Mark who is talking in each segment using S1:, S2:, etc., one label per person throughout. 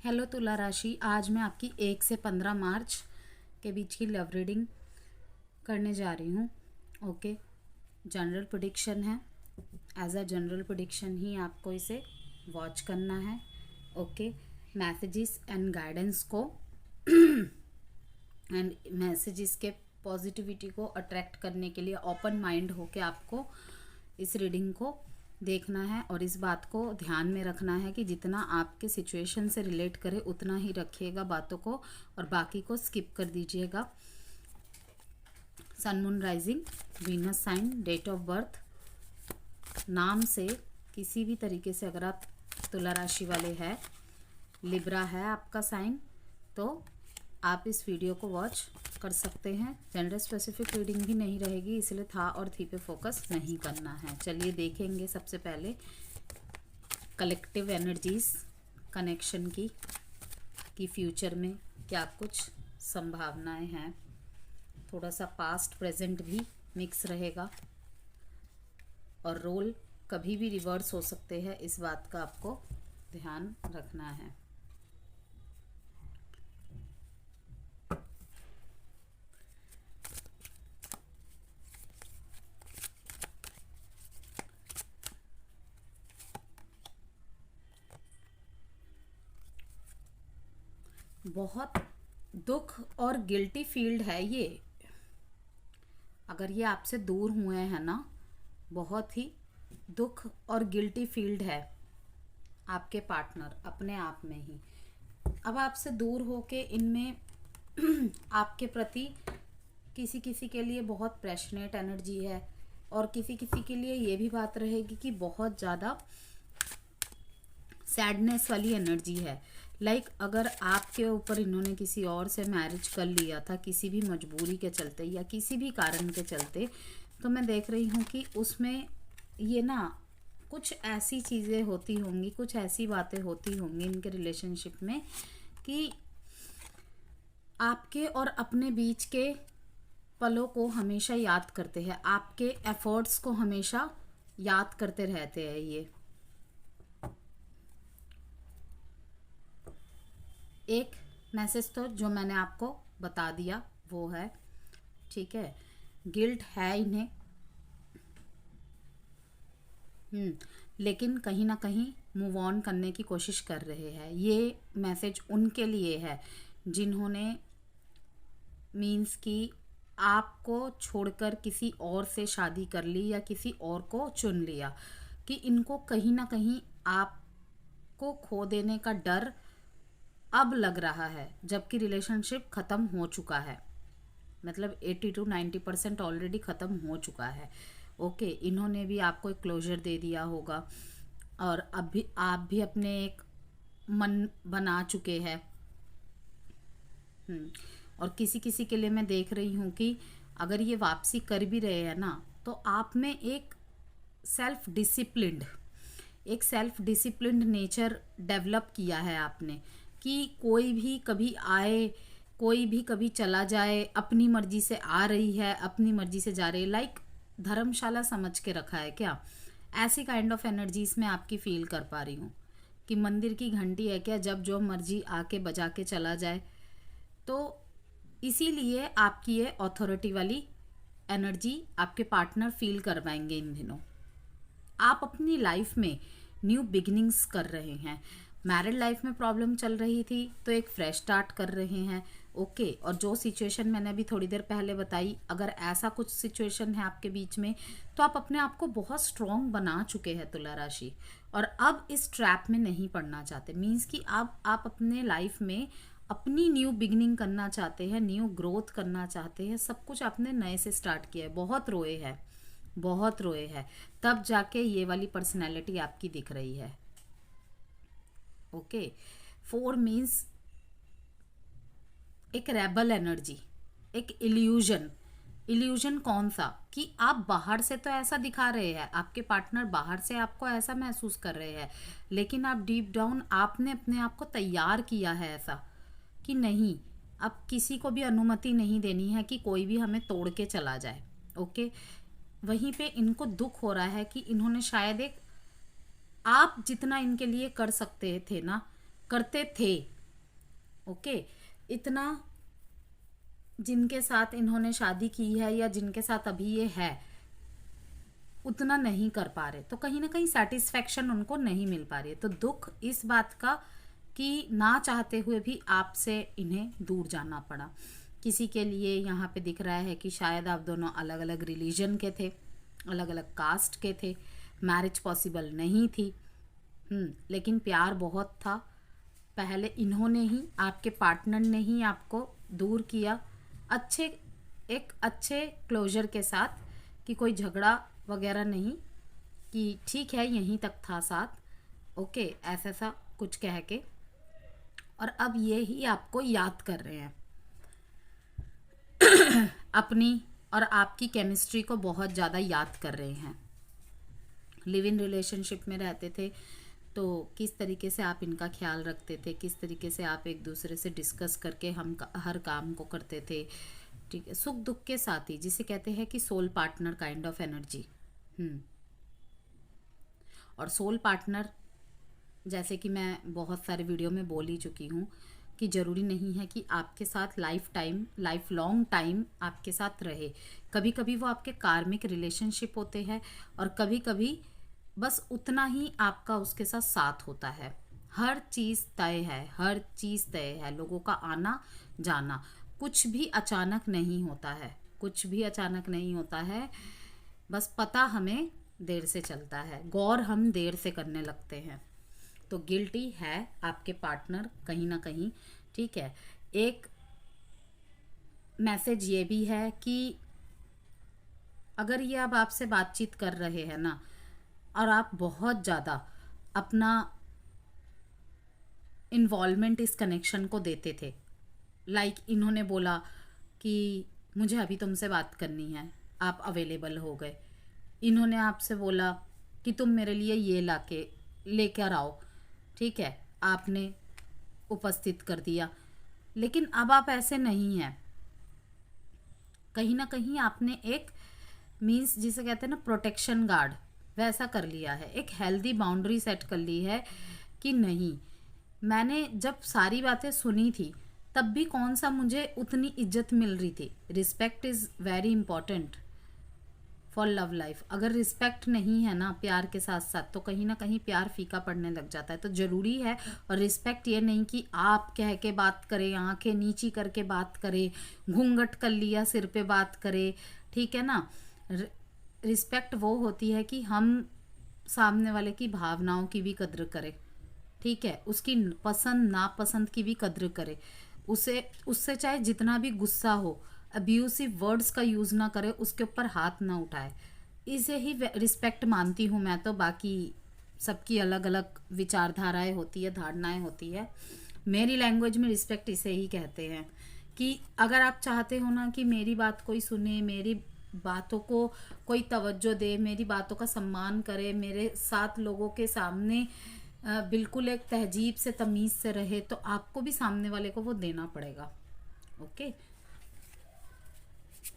S1: Hello तुला राशि, आज मैं आपकी 1 से 15 मार्च के बीच की लव रीडिंग करने जा रही हूँ। ओके, जनरल प्रेडिक्शन है। एज अ जनरल प्रेडिक्शन ही आपको इसे वॉच करना है। ओके, मैसेजेस एंड गाइडेंस को एंड मैसेजेस के पॉजिटिविटी को अट्रैक्ट करने के लिए ओपन माइंड होके आपको इस रीडिंग को देखना है और इस बात को ध्यान में रखना है कि जितना आपके सिचुएशन से रिलेट करे उतना ही रखिएगा बातों को और बाकी को स्किप कर दीजिएगा। Sun moon rising, Venus sign, date of birth, नाम से किसी भी तरीके से अगर आप तुला राशि वाले हैं, लिब्रा है आपका साइन, तो आप इस वीडियो को वॉच कर सकते हैं। जेंडर स्पेसिफिक रीडिंग भी नहीं रहेगी, इसलिए था और थी पे फोकस नहीं करना है। चलिए देखेंगे सबसे पहले कलेक्टिव एनर्जीज कनेक्शन की फ्यूचर में क्या कुछ संभावनाएं हैं। थोड़ा सा पास्ट प्रेजेंट भी मिक्स रहेगा और रोल कभी भी रिवर्स हो सकते हैं, इस बात का आपको ध्यान रखना है। बहुत दुख और गिल्टी फील्ड है ये। अगर ये आपसे दूर हुए हैं ना, बहुत ही दुख और गिल्टी फील्ड है आपके पार्टनर अपने आप में ही। अब आपसे दूर होके इनमें आपके प्रति किसी किसी के लिए बहुत पैशनेट एनर्जी है और किसी किसी के लिए ये भी बात रहेगी कि बहुत ज़्यादा सैडनेस वाली एनर्जी है। लाइक अगर आपके ऊपर इन्होंने किसी और से मैरिज कर लिया था किसी भी मजबूरी के चलते या किसी भी कारण के चलते, तो मैं देख रही हूँ कि उसमें ये ना कुछ ऐसी चीज़ें होती होंगी, कुछ ऐसी बातें होती होंगी इनके रिलेशनशिप में कि आपके और अपने बीच के पलों को हमेशा याद करते हैं, आपके एफर्ट्स को हमेशा याद करते रहते हैं। ये एक मैसेज तो जो मैंने आपको बता दिया वो है, ठीक है। गिल्ट है इन्हें, लेकिन कहीं ना कहीं मूव ऑन करने की कोशिश कर रहे हैं। ये मैसेज उनके लिए है जिन्होंने मीन्स कि आपको छोड़कर किसी और से शादी कर ली या किसी और को चुन लिया, कि इनको कहीं ना कहीं आपको खो देने का डर अब लग रहा है, जबकि रिलेशनशिप ख़त्म हो चुका है। मतलब 80 to 90% ऑलरेडी ख़त्म हो चुका है। ओके, इन्होंने भी आपको एक क्लोजर दे दिया होगा और अब भी आप भी अपने एक मन बना चुके हैं। और किसी किसी के लिए मैं देख रही हूँ कि अगर ये वापसी कर भी रहे हैं ना, तो आप में एक सेल्फ डिसिप्लिन्ड नेचर डेवलप किया है आपने, कि कोई भी कभी आए, कोई भी कभी चला जाए, अपनी मर्जी से आ रही है, अपनी मर्जी से जा रही है। लाइक धर्मशाला समझ के रखा है क्या, ऐसी काइंड ऑफ एनर्जीज में आपकी फील कर पा रही हूँ कि मंदिर की घंटी है क्या, जब जो मर्जी आके बजा के चला जाए। तो इसीलिए आपकी ये अथॉरिटी वाली एनर्जी आपके पार्टनर फील करवाएंगे इन दिनों। आप अपनी लाइफ में न्यू बिगिनिंग्स कर रहे हैं। मैरिड लाइफ में प्रॉब्लम चल रही थी तो एक फ्रेश स्टार्ट कर रहे हैं। ओके, और जो सिचुएशन मैंने अभी थोड़ी देर पहले बताई, अगर ऐसा कुछ सिचुएशन है आपके बीच में तो आप अपने आप को बहुत स्ट्रॉन्ग बना चुके हैं तुला राशि, और अब इस ट्रैप में नहीं पड़ना चाहते। मीन्स कि अब आप अपने लाइफ में अपनी न्यू बिगिनिंग करना चाहते हैं, न्यू ग्रोथ करना चाहते हैं। सब कुछ आपने नए से स्टार्ट किया है। बहुत रोए हैं, तब जाके ये वाली पर्सनैलिटी आपकी दिख रही है। ओके, 4 मीन्स एक रेबल एनर्जी, एक इल्यूजन कौन सा, कि आप बाहर से तो ऐसा दिखा रहे हैं, आपके पार्टनर बाहर से आपको ऐसा महसूस कर रहे हैं, लेकिन आप डीप डाउन आपने अपने आप को तैयार किया है ऐसा कि नहीं, अब किसी को भी अनुमति नहीं देनी है कि कोई भी हमें तोड़ के चला जाए। ओके, वहीं पे इनको दुख हो रहा है कि इन्होंने शायद एक, आप जितना इनके लिए कर सकते थे ना, करते थे, ओके, इतना जिनके साथ इन्होंने शादी की है या जिनके साथ अभी ये है उतना नहीं कर पा रहे, तो कहीं ना कहीं सेटिस्फेक्शन उनको नहीं मिल पा रही है। तो दुख इस बात का कि ना चाहते हुए भी आपसे इन्हें दूर जाना पड़ा। किसी के लिए यहाँ पे दिख रहा है कि शायद आप दोनों अलग अलग रिलीजन के थे, अलग अलग कास्ट के थे, मैरिज पॉसिबल नहीं थी। लेकिन प्यार बहुत था। पहले इन्होंने ही, आपके पार्टनर ने ही आपको दूर किया, एक अच्छे क्लोजर के साथ, कि कोई झगड़ा वगैरह नहीं, कि ठीक है यहीं तक था साथ, ओके, ऐसा सा कुछ कह के, और अब ये ही आपको याद कर रहे हैं। अपनी और आपकी केमिस्ट्री को बहुत ज़्यादा याद कर रहे हैं। लिव इन रिलेशनशिप में रहते थे तो किस तरीके से आप इनका ख्याल रखते थे, किस तरीके से आप एक दूसरे से डिस्कस करके हर काम को करते थे, ठीक है, सुख दुख के साथ ही, जिसे कहते हैं कि soul partner kind of energy. और सोल पार्टनर, जैसे कि मैं बहुत सारे वीडियो में बोल ही चुकी हूँ कि ज़रूरी नहीं है कि आपके साथ लाइफ लॉन्ग टाइम आपके साथ रहे। कभी कभी वो आपके कार्मिक रिलेशनशिप होते हैं और कभी कभी बस उतना ही आपका उसके साथ साथ होता है। हर चीज़ तय है, हर चीज़ तय है, लोगों का आना जाना, कुछ भी अचानक नहीं होता है, कुछ भी अचानक नहीं होता है। बस पता हमें देर से चलता है, गौर हम देर से करने लगते हैं। तो गिल्टी है आपके पार्टनर कहीं ना कहीं, ठीक है। एक मैसेज ये भी है कि अगर ये अब आपसे बातचीत कर रहे हैं ना, और आप बहुत ज़्यादा अपना इन्वॉल्वमेंट इस कनेक्शन को देते थे, लाइक इन्होंने बोला कि मुझे अभी तुमसे बात करनी है, आप अवेलेबल हो गए। इन्होंने आपसे बोला कि तुम मेरे लिए ये लेकर आओ, ठीक है, आपने उपस्थित कर दिया। लेकिन अब आप ऐसे नहीं हैं। कहीं ना कहीं आपने एक मीन्स जिसे कहते हैं ना प्रोटेक्शन गार्ड, वैसा कर लिया है, एक हेल्दी बाउंड्री सेट कर ली है कि नहीं, मैंने जब सारी बातें सुनी थी तब भी कौन सा मुझे उतनी इज्जत मिल रही थी। Respect is very important for love life. अगर रिस्पेक्ट नहीं है ना प्यार के साथ साथ, तो कहीं ना कहीं प्यार फीका पड़ने लग जाता है। तो ज़रूरी है, और रिस्पेक्ट ये नहीं कि आप कह के बात करें, आंखें नीची करके बात करें, घूंघट कर लिया सिर पे बात करें, ठीक है ना। रिस्पेक्ट वो होती है कि हम सामने वाले की भावनाओं की भी कद्र करें, ठीक है, उसकी पसंद नापसंद की भी कद्र करें, उससे चाहे जितना भी गुस्सा हो, अब्यूसिव वर्ड्स का यूज़ ना करे, उसके ऊपर हाथ ना उठाए। इसे ही रिस्पेक्ट मानती हूँ मैं तो। बाकी सबकी अलग अलग विचारधाराएं होती है, धारणाएं होती है। मेरी लैंग्वेज में रिस्पेक्ट इसे ही कहते हैं कि अगर आप चाहते हो ना कि मेरी बात कोई सुने, मेरी बातों को कोई तवज्जो दे, मेरी बातों का सम्मान करे, मेरे साथ लोगों के सामने बिल्कुल एक तहजीब से तमीज़ से रहे, तो आपको भी सामने वाले को वो देना पड़ेगा। ओके,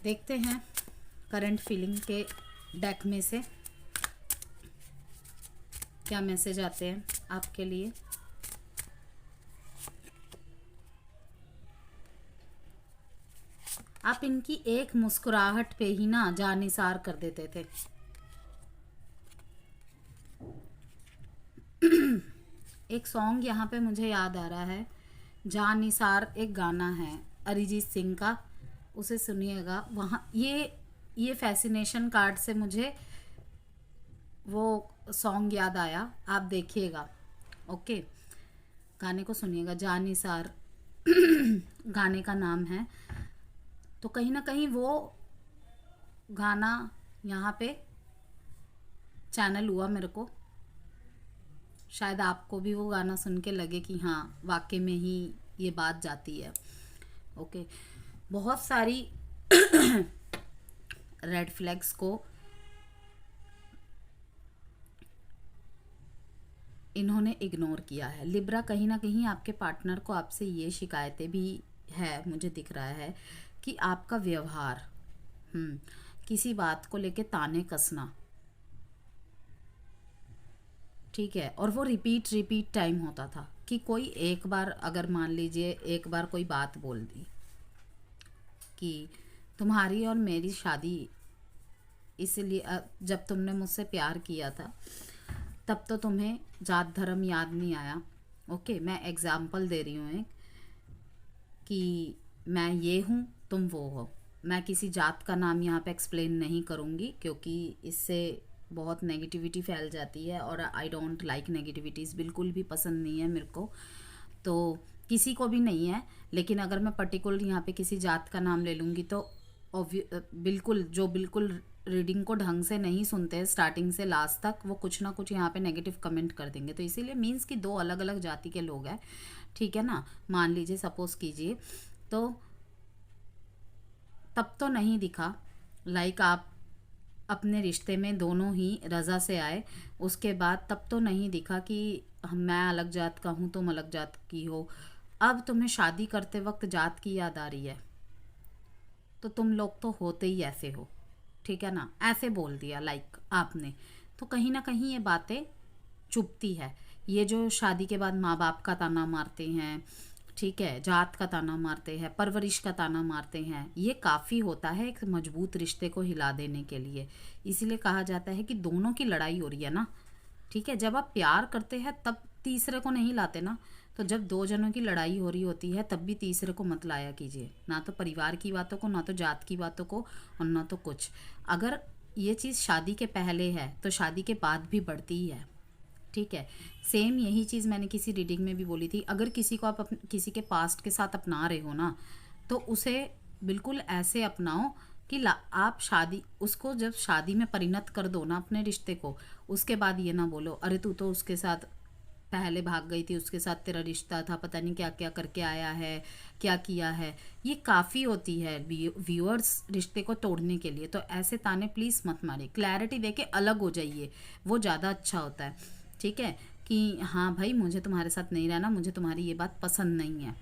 S1: देखते हैं करंट फीलिंग के डेक में से क्या मैसेज आते हैं आपके लिए। आप इनकी एक मुस्कुराहट पे ही ना जानिसार कर देते थे। एक सॉन्ग यहाँ पे मुझे याद आ रहा है, जानिसार एक गाना है अरिजीत सिंह का, उसे सुनिएगा। वहाँ ये फैसिनेशन कार्ड से मुझे वो सॉन्ग याद आया, आप देखिएगा। ओके, गाने को सुनिएगा, जानिसार गाने का नाम है। तो कहीं ना कहीं वो गाना यहाँ पे चैनल हुआ मेरे को, शायद आपको भी वो गाना सुन के लगे कि हाँ वाकई में ही ये बात जाती है। ओके, बहुत सारी रेड फ्लैग्स को इन्होंने इग्नोर किया है। लिब्रा, कहीं ना कहीं आपके पार्टनर को आपसे ये शिकायतें भी है, मुझे दिख रहा है कि आपका व्यवहार, किसी बात को लेके ताने कसना, ठीक है, और वो रिपीट रिपीट टाइम होता था कि कोई एक बार, अगर मान लीजिए एक बार कोई बात बोल दी कि तुम्हारी और मेरी शादी इसलिए जब तुमने मुझसे प्यार किया था तब तो तुम्हें जात धर्म याद नहीं आया। ओके, मैं एग्जाम्पल दे रही हूँ एक, कि मैं ये हूँ तुम वो हो। मैं किसी जात का नाम यहाँ पे एक्सप्लेन नहीं करूँगी क्योंकि इससे बहुत नेगेटिविटी फैल जाती है और आई डोंट लाइक नेगेटिविटीज़, बिल्कुल भी पसंद नहीं है मेरे को, तो किसी को भी नहीं है। लेकिन अगर मैं पर्टिकुलर यहाँ पे किसी जात का नाम ले लूँगी तो बिल्कुल जो बिल्कुल रीडिंग को ढंग से नहीं सुनते स्टार्टिंग से लास्ट तक, वो कुछ ना कुछ यहाँ पे नेगेटिव कमेंट कर देंगे। तो इसीलिए मीन्स कि दो अलग अलग जाति के लोग हैं, ठीक है ना, मान लीजिए सपोज कीजिए, तो तब तो नहीं दिखा, लाइक आप अपने रिश्ते में दोनों ही रज़ा से आए, उसके बाद तब तो नहीं दिखा कि मैं अलग जात का हूँ तुम अलग जात की हो। अब तुम्हें शादी करते वक्त जात की याद आ रही है, तो तुम लोग तो होते ही ऐसे हो, ठीक है ना, ऐसे बोल दिया लाइक आपने। तो कहीं ना कहीं ये बातें चुभती है। ये जो शादी के बाद माँ बाप का ताना मारते हैं, ठीक है, जात का ताना मारते हैं, परवरिश का ताना मारते हैं, ये काफ़ी होता है एक मजबूत रिश्ते को हिला देने के लिए। इसीलिए कहा जाता है कि दोनों की लड़ाई हो रही है ना, ठीक है। जब आप प्यार करते हैं तब तीसरे को नहीं लाते ना, तो जब दो जनों की लड़ाई हो रही होती है तब भी तीसरे को मत लाया कीजिए, ना तो परिवार की बातों को, ना तो जात की बातों को, और ना तो कुछ। अगर ये चीज़ शादी के पहले है तो शादी के बाद भी बढ़ती ही है, ठीक है। सेम यही चीज़ मैंने किसी रीडिंग में भी बोली थी। अगर किसी को आप किसी के पास्ट के साथ अपना रहे हो ना, तो उसे बिल्कुल ऐसे अपनाओ कि आप शादी, उसको जब शादी में परिणत कर दो ना अपने रिश्ते को, उसके बाद ये ना बोलो अरे तू तो उसके साथ पहले भाग गई थी, उसके साथ तेरा रिश्ता था, पता नहीं क्या क्या करके आया है, क्या किया है। ये काफ़ी होती है व्यूअर्स रिश्ते को तोड़ने के लिए। तो ऐसे ताने प्लीज़ मत मारिए, क्लैरिटी देके अलग हो जाइए, वो ज़्यादा अच्छा होता है, ठीक है। कि हाँ भाई मुझे तुम्हारे साथ नहीं रहना, मुझे तुम्हारी ये बात पसंद नहीं है,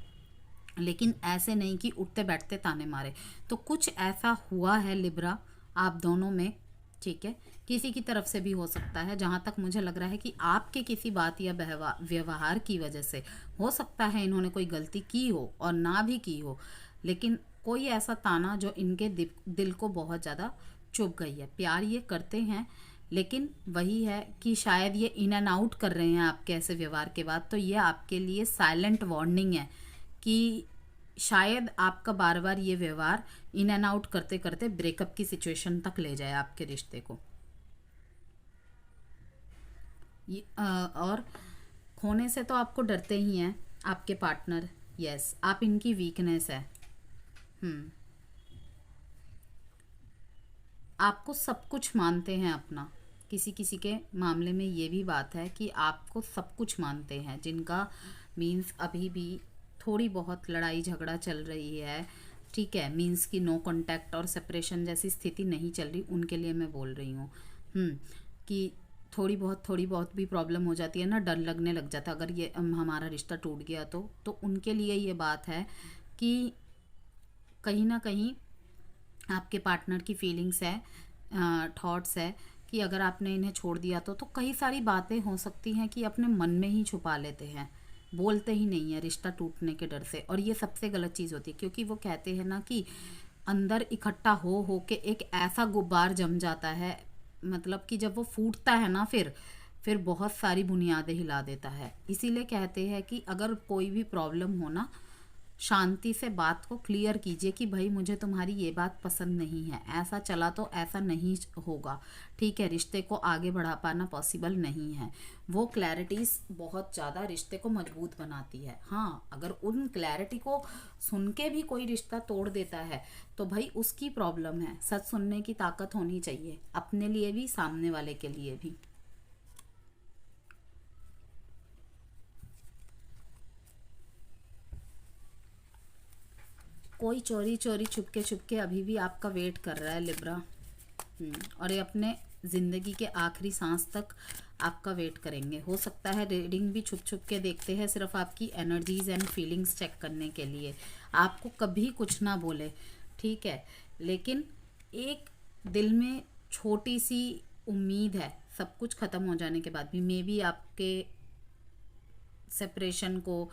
S1: लेकिन ऐसे नहीं कि उठते बैठते ताने मारे। तो कुछ ऐसा हुआ है लिब्रा आप दोनों में, ठीक है, किसी की तरफ से भी हो सकता है। जहाँ तक मुझे लग रहा है कि आपके किसी बात या व्यवहार की वजह से हो सकता है इन्होंने कोई गलती की हो और ना भी की हो, लेकिन कोई ऐसा ताना जो इनके दिल को बहुत ज़्यादा चुभ गई है। प्यार ये करते हैं, लेकिन वही है कि शायद ये इन एंड आउट कर रहे हैं आपके ऐसे व्यवहार के बाद, तो ये आपके लिए साइलेंट वार्निंग है कि शायद आपका बार बार ये व्यवहार इन एंड आउट करते करते ब्रेकअप की सिचुएशन तक ले जाए आपके रिश्ते को। और खोने से तो आपको डरते ही हैं आपके पार्टनर, यस, आप इनकी वीकनेस है। आपको सब कुछ मानते हैं अपना, किसी किसी के मामले में ये भी बात है कि आपको सब कुछ मानते हैं, जिनका मीन्स अभी भी थोड़ी बहुत लड़ाई झगड़ा चल रही है, ठीक है, मीन्स कि नो कांटेक्ट और सेपरेशन जैसी स्थिति नहीं चल रही, उनके लिए मैं बोल रही हूँ। कि थोड़ी बहुत भी प्रॉब्लम हो जाती है ना, डर लगने लग जाता अगर ये हमारा रिश्ता टूट गया तो उनके लिए ये बात है कि कहीं ना कहीं आपके पार्टनर की फीलिंग्स है, थॉट्स है कि अगर आपने इन्हें छोड़ दिया तो कई सारी बातें हो सकती हैं कि अपने मन में ही छुपा लेते हैं, बोलते ही नहीं है रिश्ता टूटने के डर से। और ये सबसे गलत चीज़ होती है, क्योंकि वो कहते हैं ना कि अंदर इकट्ठा हो के एक ऐसा गुब्बार जम जाता है, मतलब कि जब वो फूटता है ना फिर बहुत सारी बुनियादें हिला देता है। इसीलिए कहते हैं कि अगर कोई भी प्रॉब्लम हो ना, शांति से बात को क्लियर कीजिए कि भाई मुझे तुम्हारी ये बात पसंद नहीं है, ऐसा चला तो ऐसा नहीं होगा, ठीक है, रिश्ते को आगे बढ़ा पाना पॉसिबल नहीं है। वो क्लैरिटीज़ बहुत ज़्यादा रिश्ते को मजबूत बनाती है। हाँ, अगर उन क्लैरिटी को सुन के भी कोई रिश्ता तोड़ देता है तो भाई उसकी प्रॉब्लम है। सच सुनने की ताकत होनी चाहिए, अपने लिए भी सामने वाले के लिए भी। कोई चोरी चोरी छुपके अभी भी आपका वेट कर रहा है लिब्रा। और ये अपने ज़िंदगी के आखिरी सांस तक आपका वेट करेंगे। हो सकता है रीडिंग भी छुप के देखते हैं, सिर्फ आपकी एनर्जीज एंड फीलिंग्स चेक करने के लिए, आपको कभी कुछ ना बोले, ठीक है, लेकिन एक दिल में छोटी सी उम्मीद है, सब कुछ ख़त्म हो जाने के बाद भी, मे बी आपके सेपरेशन को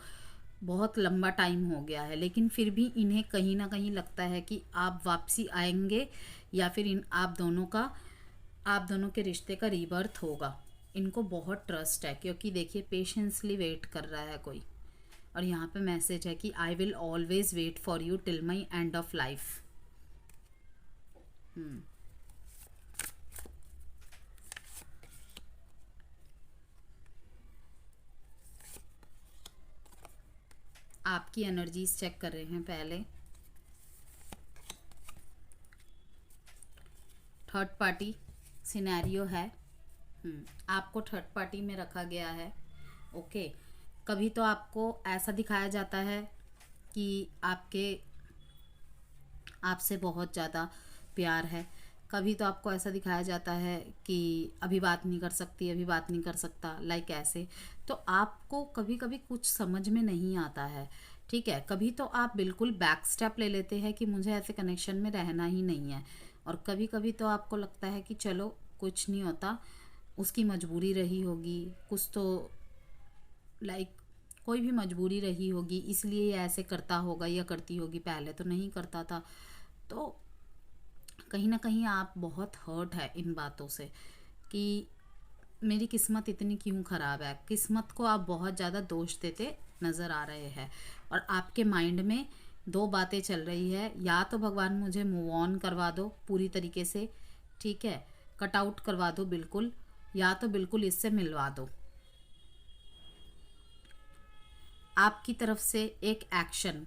S1: बहुत लंबा टाइम हो गया है, लेकिन फिर भी इन्हें कहीं ना कहीं लगता है कि आप वापसी आएंगे या फिर इन आप दोनों के रिश्ते का रीबर्थ होगा। इनको बहुत ट्रस्ट है, क्योंकि देखिए पेशेंसली वेट कर रहा है कोई। और यहाँ पे मैसेज है कि I will always wait for you till my end of life. आपकी एनर्जीज चेक कर रहे हैं पहले। थर्ड पार्टी सिनेरियो है। आपको थर्ड पार्टी में रखा गया है। ओके, कभी तो आपको ऐसा दिखाया जाता है कि आपसे बहुत ज़्यादा प्यार है, कभी तो आपको ऐसा दिखाया जाता है कि अभी बात नहीं कर सकती, अभी बात नहीं कर सकता, लाइक ऐसे। तो आपको कभी कभी कुछ समझ में नहीं आता है, ठीक है। कभी तो आप बिल्कुल बैक स्टेप ले लेते हैं कि मुझे ऐसे कनेक्शन में रहना ही नहीं है, और कभी कभी तो आपको लगता है कि चलो कुछ नहीं होता, उसकी मजबूरी रही होगी, कुछ तो लाइक कोई भी मजबूरी रही होगी, इसलिए ये ऐसे करता होगा या करती होगी, पहले तो नहीं करता था। तो कहीं ना कहीं आप बहुत हर्ट है इन बातों से कि मेरी किस्मत इतनी क्यों ख़राब है। किस्मत को आप बहुत ज़्यादा दोष देते नज़र आ रहे हैं, और आपके माइंड में दो बातें चल रही है, या तो भगवान मुझे मूव ऑन करवा दो पूरी तरीके से, ठीक है, कट आउट करवा दो बिल्कुल, या तो बिल्कुल इससे मिलवा दो। आपकी तरफ से एक एक्शन,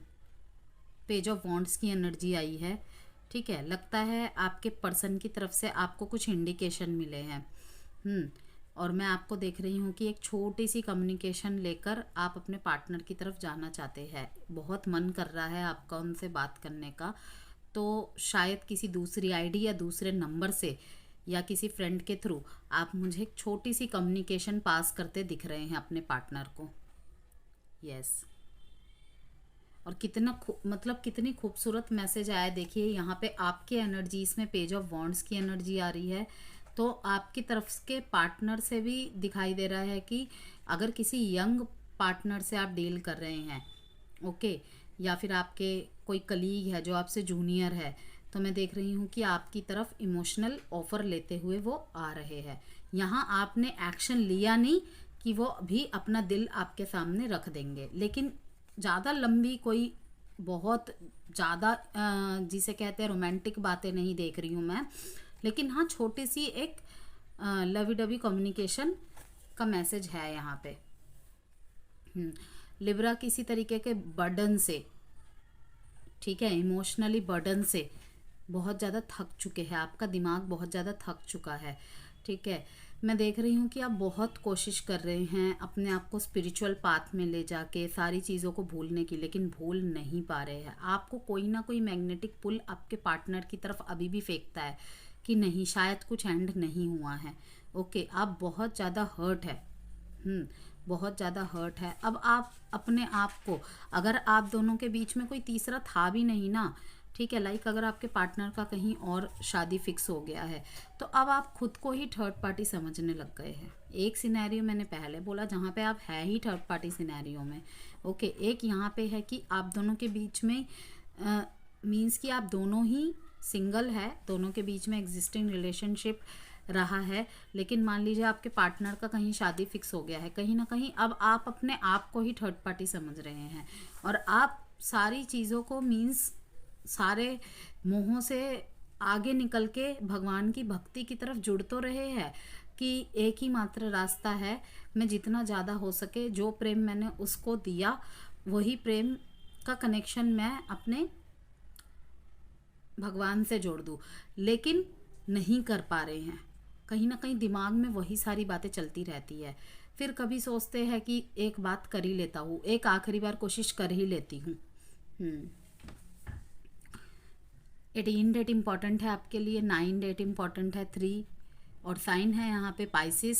S1: पेज ऑफ वॉन्ड्स की एनर्जी आई है, ठीक है। लगता है आपके पर्सन की तरफ से आपको कुछ इंडिकेशन मिले हैं। और मैं आपको देख रही हूँ कि एक छोटी सी कम्युनिकेशन लेकर आप अपने पार्टनर की तरफ जाना चाहते हैं। बहुत मन कर रहा है आपका उनसे बात करने का, तो शायद किसी दूसरी आईडी या दूसरे नंबर से या किसी फ्रेंड के थ्रू आप मुझे एक छोटी सी कम्युनिकेशन पास करते दिख रहे हैं अपने पार्टनर को। यस, और मतलब कितनी खूबसूरत मैसेज आया। देखिए यहाँ पे आपके एनर्जी, इसमें पेज ऑफ वॉन्ड्स की एनर्जी आ रही है, तो आपकी तरफ के पार्टनर से भी दिखाई दे रहा है कि अगर किसी यंग पार्टनर से आप डील कर रहे हैं, ओके, या फिर आपके कोई कलीग है जो आपसे जूनियर है, तो मैं देख रही हूँ कि आपकी तरफ इमोशनल ऑफर लेते हुए वो आ रहे हैं। यहाँ आपने एक्शन लिया नहीं कि वो भी अपना दिल आपके सामने रख देंगे, लेकिन ज़्यादा लंबी कोई बहुत ज़्यादा जिसे कहते हैं रोमांटिक बातें नहीं देख रही हूँ मैं, लेकिन हाँ छोटी सी एक लवी डवी कम्युनिकेशन का मैसेज है यहाँ पे। लिब्रा किसी तरीके के बर्डन से, ठीक है, इमोशनली बर्डन से बहुत ज़्यादा थक चुके हैं, आपका दिमाग बहुत ज़्यादा थक चुका है, ठीक है। मैं देख रही हूँ कि आप बहुत कोशिश कर रहे हैं अपने आप को स्पिरिचुअल पाथ में ले जाके सारी चीज़ों को भूलने की, लेकिन भूल नहीं पा रहे हैं। आपको कोई ना कोई मैग्नेटिक पुल आपके पार्टनर की तरफ अभी भी फेंकता है कि नहीं, शायद कुछ एंड नहीं हुआ है। ओके, आप बहुत ज़्यादा हर्ट है, बहुत ज़्यादा हर्ट है। अब आप अपने आप को, अगर आप दोनों के बीच में कोई तीसरा था भी नहीं ना, ठीक है, लाइक अगर आपके पार्टनर का कहीं और शादी फिक्स हो गया है, तो अब आप खुद को ही थर्ड पार्टी समझने लग गए हैं। एक सिनेरियो मैंने पहले बोला जहाँ पे आप है ही थर्ड पार्टी सिनेरियो में, ओके। एक यहाँ पे है कि आप दोनों के बीच में मीन्स कि आप दोनों ही सिंगल है, दोनों के बीच में एग्जिस्टिंग रिलेशनशिप रहा है, लेकिन मान लीजिए आपके पार्टनर का कहीं शादी फिक्स हो गया है, कहीं ना कहीं अब आप अपने आप को ही थर्ड पार्टी समझ रहे हैं, और आप सारी चीज़ों को मीन्स सारे मोहों से आगे निकल के भगवान की भक्ति की तरफ जुड़ तो रहे हैं कि एक ही मात्र रास्ता है, मैं जितना ज़्यादा हो सके जो प्रेम मैंने उसको दिया वही प्रेम का कनेक्शन मैं अपने भगवान से जोड़ दूँ, लेकिन नहीं कर पा रहे हैं। कहीं ना कहीं दिमाग में वही सारी बातें चलती रहती है। फिर कभी सोचते हैं कि एक बात कर ही लेता हूँ, एक आखिरी बार कोशिश कर ही लेती हूँ। 18 डेट इम्पॉर्टेंट है आपके लिए, 9 डेट इम्पॉर्टेंट है, 3, और साइन है यहाँ पे Pisces,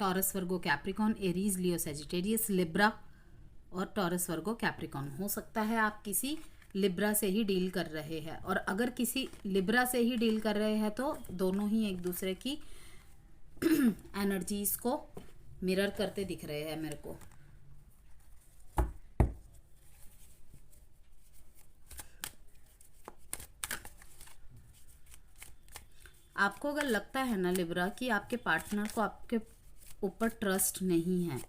S1: Taurus Virgo Capricorn, Aries Leo Sagittarius, Libra और टॉरस वर्गो कैप्रिकॉन। हो सकता है आप किसी लिब्रा से ही डील कर रहे हैं, और अगर किसी लिब्रा से ही डील कर रहे हैं तो दोनों ही एक दूसरे की एनर्जीज को मिरर करते दिख रहे हैं मेरे को। आपको अगर लगता है ना लिब्रा कि आपके पार्टनर को आपके ऊपर ट्रस्ट नहीं है,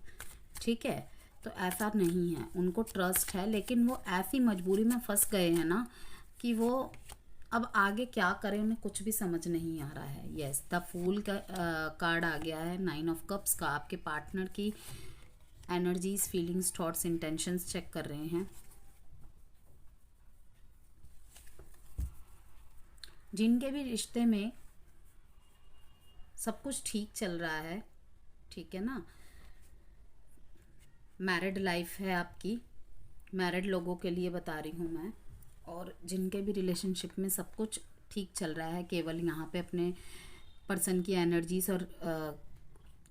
S1: ठीक है, तो ऐसा नहीं है, उनको ट्रस्ट है, लेकिन वो ऐसी मजबूरी में फंस गए हैं ना कि वो अब आगे क्या करें उन्हें कुछ भी समझ नहीं आ रहा है। यस, द फूल का कार्ड आ गया है, 9 ऑफ कप्स का। आपके पार्टनर की energies, feelings, thoughts, intentions check कर रहे हैं। जिनके भी रिश्ते में सब कुछ ठीक चल रहा है, ठीक है ना, मैरिड लाइफ है आपकी, मैरिड लोगों के लिए बता रही हूँ मैं, और जिनके भी रिलेशनशिप में सब कुछ ठीक चल रहा है, केवल यहाँ पे अपने पर्सन की एनर्जीज और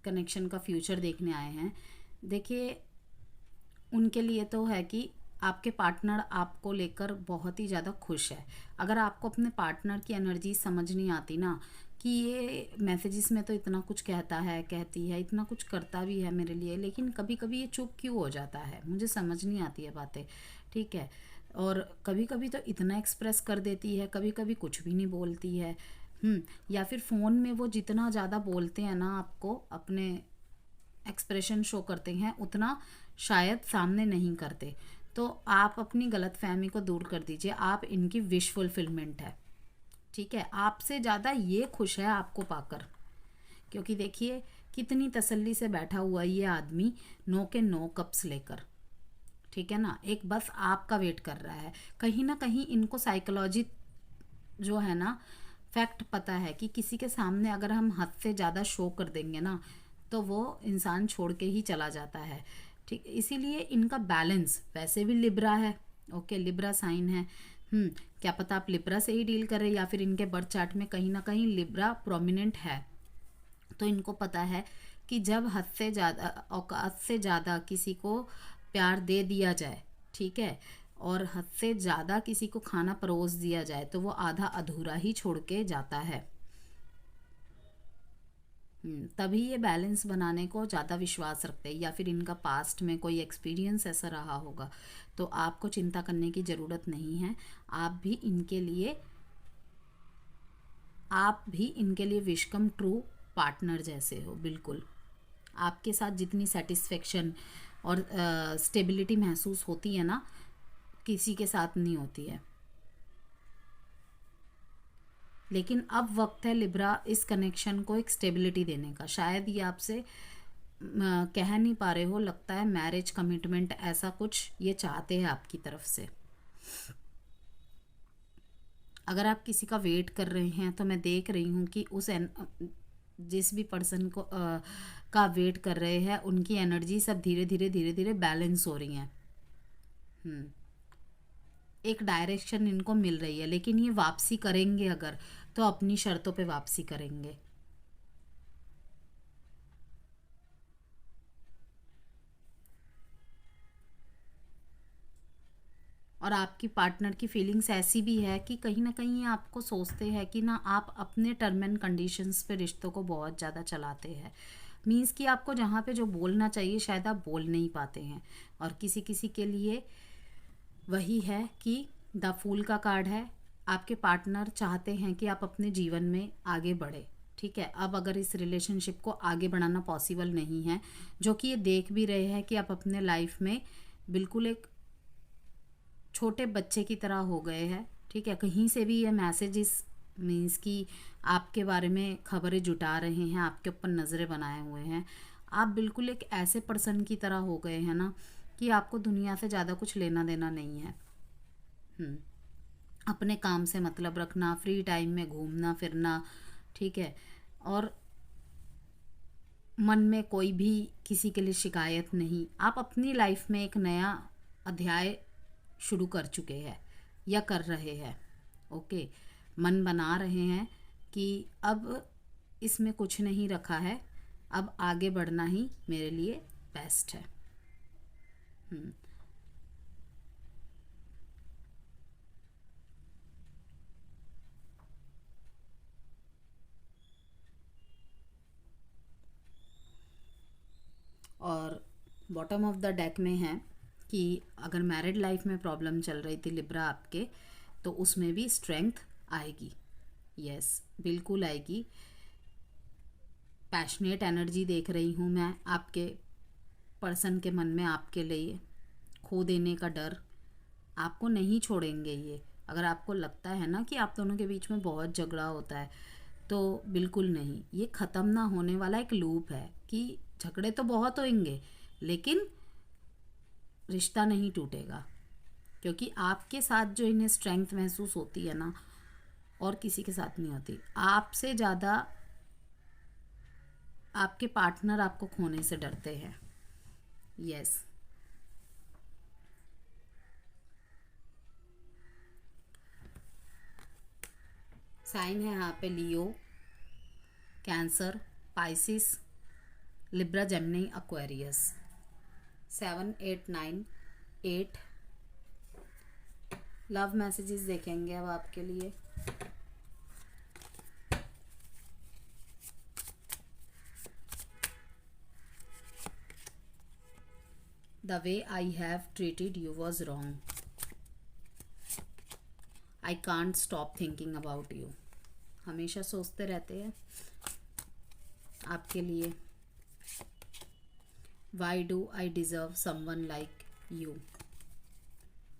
S1: कनेक्शन का फ्यूचर देखने आए हैं। देखिए, उनके लिए तो है कि आपके पार्टनर आपको लेकर बहुत ही ज़्यादा खुश है। अगर आपको अपने पार्टनर की एनर्जी समझ नहीं आती ना, कि ये मैसेजेस में तो इतना कुछ कहता है, कहती है, इतना कुछ करता भी है मेरे लिए, लेकिन कभी कभी ये चुप क्यों हो जाता है, मुझे समझ नहीं आती है बातें, ठीक है। और कभी कभी तो इतना एक्सप्रेस कर देती है, कभी कभी कुछ भी नहीं बोलती है। या फिर फ़ोन में वो जितना ज़्यादा बोलते हैं ना, आपको अपने एक्सप्रेशन शो करते हैं, उतना शायद सामने नहीं करते। तो आप अपनी गलत फहमी को दूर कर दीजिए, आप इनकी विश फुलफिलमेंट है, ठीक है। आपसे ज़्यादा ये खुश है आपको पाकर, क्योंकि देखिए कितनी तसल्ली से बैठा हुआ ये आदमी, 9 के 9 कप्स लेकर, ठीक है ना, एक बस आपका वेट कर रहा है। कहीं ना कहीं इनको साइकोलॉजी जो है ना, फैक्ट पता है कि किसी के सामने अगर हम हद से ज़्यादा शो कर देंगे ना, तो वो इंसान छोड़ के ही चला जाता है, ठीक। इसीलिए इनका बैलेंस, वैसे भी लिब्रा है, ओके, लिब्रा साइन है। क्या पता आप लिब्रा से ही डील करें, या फिर इनके बर्थ चार्ट में कहीं ना कहीं लिब्रा प्रोमिनेंट है। तो इनको पता है कि जब हद से ज़्यादा, औकात से ज़्यादा किसी को प्यार दे दिया जाए, ठीक है, और हद से ज़्यादा किसी को खाना परोस दिया जाए, तो वो आधा अधूरा ही छोड़ के जाता है। तभी ये बैलेंस बनाने को ज़्यादा विश्वास रखते हैं, या फिर इनका पास्ट में कोई एक्सपीरियंस ऐसा रहा होगा। तो आपको चिंता करने की ज़रूरत नहीं है। आप भी इनके लिए आप भी इनके लिए विश कम ट्रू पार्टनर जैसे हो, बिल्कुल। आपके साथ जितनी सेटिस्फेक्शन और स्टेबिलिटी महसूस होती है ना, किसी के साथ नहीं होती है। लेकिन अब वक्त है लिब्रा इस कनेक्शन को एक स्टेबिलिटी देने का। शायद ये आपसे कह नहीं पा रहे हो, लगता है मैरिज कमिटमेंट ऐसा कुछ ये चाहते हैं आपकी तरफ से। अगर आप किसी का वेट कर रहे हैं, तो मैं देख रही हूँ कि जिस भी पर्सन को का वेट कर रहे हैं, उनकी एनर्जी सब धीरे धीरे बैलेंस हो रही हैं। एक डायरेक्शन इनको मिल रही है, लेकिन ये वापसी करेंगे अगर, तो अपनी शर्तों पे वापसी करेंगे। और आपकी पार्टनर की फीलिंग्स ऐसी भी है कि कहीं ना कहीं ये आपको सोचते हैं कि ना, आप अपने टर्म एंड कंडीशंस पे रिश्तों को बहुत ज़्यादा चलाते हैं। मीन्स कि आपको जहाँ पे जो बोलना चाहिए शायद आप बोल नहीं पाते हैं। और किसी किसी के लिए वही है कि द फूल का कार्ड है, आपके पार्टनर चाहते हैं कि आप अपने जीवन में आगे बढ़े, ठीक है। अब अगर इस रिलेशनशिप को आगे बढ़ाना पॉसिबल नहीं है, जो कि ये देख भी रहे हैं कि आप अपने लाइफ में बिल्कुल एक छोटे बच्चे की तरह हो गए हैं, ठीक है। कहीं से भी ये मैसेजेस मीन्स कि आपके बारे में खबरें जुटा रहे हैं, आपके ऊपर नज़रें बनाए हुए हैं। आप बिल्कुल एक ऐसे पर्सन की तरह हो गए हैं ना, कि आपको दुनिया से ज़्यादा कुछ लेना देना नहीं है। अपने काम से मतलब रखना, फ्री टाइम में घूमना फिरना, ठीक है। और मन में कोई भी किसी के लिए शिकायत नहीं। आप अपनी लाइफ में एक नया अध्याय शुरू कर चुके हैं या कर रहे हैं, ओके। मन बना रहे हैं कि अब इसमें कुछ नहीं रखा है, अब आगे बढ़ना ही मेरे लिए बेस्ट है। और बॉटम ऑफ द डेक में है कि अगर मैरिड लाइफ में प्रॉब्लम चल रही थी लिब्रा आपके, तो उसमें भी स्ट्रेंथ आएगी। यस, बिल्कुल आएगी। पैशनेट एनर्जी देख रही हूँ मैं आपके पर्सन के मन में आपके लिए। खो देने का डर, आपको नहीं छोड़ेंगे ये। अगर आपको लगता है ना कि आप दोनों के बीच में बहुत झगड़ा होता है, तो बिल्कुल नहीं, ये ख़त्म ना होने वाला एक लूप है कि झगड़े तो बहुत होंगे लेकिन रिश्ता नहीं टूटेगा, क्योंकि आपके साथ जो इन्हें स्ट्रेंथ महसूस होती है ना, और किसी के साथ नहीं होती। आपसे ज़्यादा आपके पार्टनर आपको खोने से डरते हैं। यस, साइन है यहाँ पे Leo, Cancer, Pisces, Libra, Gemini, Aquarius. 7, 8, 9, 8 love messages देखेंगे अब आपके लिए। The way I have treated you was wrong. I can't stop thinking about you. हमेशा सोचते रहते हैं आपके लिए। Why do I deserve someone like you?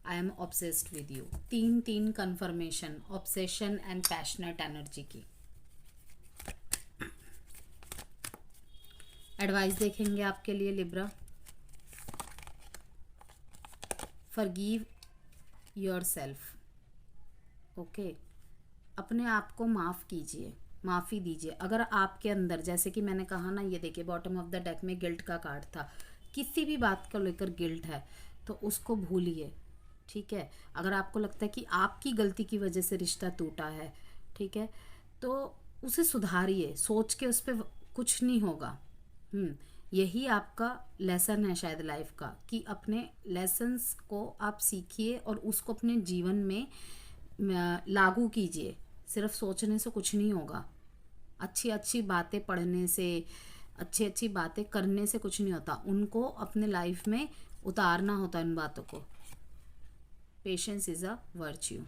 S1: I am obsessed with you. 3 confirmation, obsession and passionate energy की। Advice देखेंगे आपके लिए लिब्रा। Forgive yourself. ओके, अपने आप को माफ़ कीजिए, माफ़ी दीजिए। अगर आपके अंदर, जैसे कि मैंने कहा ना, ये देखिए बॉटम ऑफ द डेक में गिल्ट का कार्ड था, किसी भी बात को लेकर गिल्ट है तो उसको भूलिए। ठीक है, अगर आपको लगता है कि आपकी गलती की वजह से रिश्ता टूटा है, ठीक है, तो उसे सुधारिए। सोच के उस पर कुछ नहीं होगा। यही आपका लेसन है शायद लाइफ का, कि अपने लेसन्स को आप सीखिए और उसको अपने जीवन में लागू कीजिए। सिर्फ सोचने से कुछ नहीं होगा। अच्छी अच्छी बातें पढ़ने से, अच्छी अच्छी बातें करने से कुछ नहीं होता, उनको अपने लाइफ में उतारना होता है उन बातों को। Patience is a virtue.